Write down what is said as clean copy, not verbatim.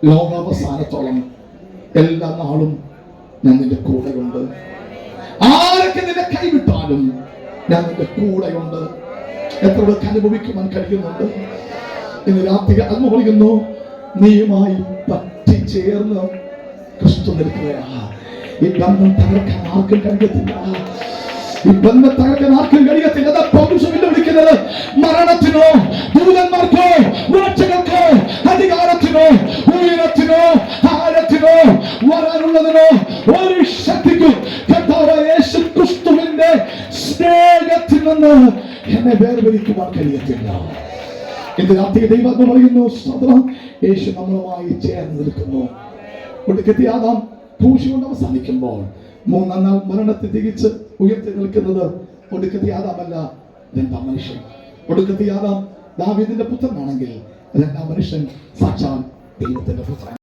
ലോകാവസാനത്തോളം എല്ലാ നാളും ഞാൻ നിന്റെ കൂടെയുണ്ട്. ആരൊക്കെ നിന്നെ കൈവിട്ടാലും ഞാൻ നിന്റെ കൂടെയുണ്ട്. എത്രയൊക്കെ അനുഭവിക്കുവാൻ കഴിയുന്നുണ്ട്. ഇന്ന് രാത്രി അന്ന് പറയുന്നു, നീയുമായി പറ്റിച്ചേർന്ന് ക്രിസ്തു നിൽക്കുകയാ. ഈ ബന്ധം തകർക്കാൻ ആർക്കും കഴിയത്തില്ല. ഈ ബന്ധം തകർക്കാൻ ആർക്കും കഴിയത്തില്ല. അതാ പൗലോസ് വിളിക്കുന്നത്, മരണത്തിനോ ദൂതന്മാർക്കോ വാഴ്ചകൾക്കോ അധികാരത്തിനോ ഉയരത്തിനോ ആഴത്തിനോ വരാനുള്ളതിനോ ഒരു ശക്തിക്കും കർത്താവായ യേശു ക്രിസ്തുവിന്റെ സ്നേഹത്തിൽ നിന്ന് എന്നെ വേർതിരിക്കുവാൻ കഴിയത്തില്ല. ഇന്ന് രാത്രി ദൈവം പറയുന്നു, യേശു നമ്മളുമായി ചേർന്ന് നിൽക്കുന്നു. ഒടുക്കത്തെ ആദാം ക്രൂശ് കൊണ്ട് അവസാനിക്കുമ്പോൾ മൂന്നാം നാൾ മരണത്തെ തിരിച്ച് ഉയർത്തി നിൽക്കുന്നത് ഒടുക്കത്തെ ആദാമല്ല, രണ്ടാം മനുഷ്യൻ. ഒടുക്കത്തെ ആദാം ദാവീദിന്റെ പുത്രനാണെങ്കിൽ രണ്ടാം മനുഷ്യൻ സാക്ഷാൽ ദൈവത്തിന്റെ പുത്രൻ.